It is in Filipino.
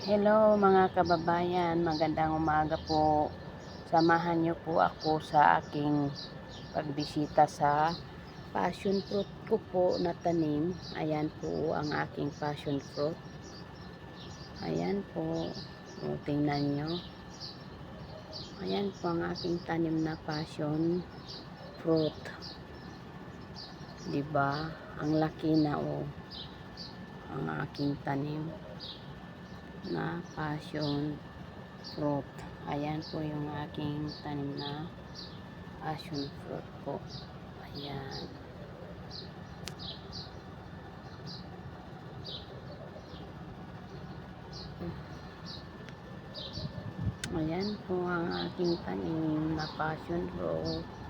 Hello mga kababayan, magandang umaga po. Samahan niyo po ako sa aking pagbisita sa passion fruit ko po na tanim. Ayan po ang aking passion fruit. Ayan po, o, tingnan nyo. Ayan po ang aking tanim na passion fruit. Diba? Ang laki na ang aking tanim na passion fruit. Ayan po yung aking tanim na passion fruit po. Ayan. Ayan po ang aking tanim na passion fruit.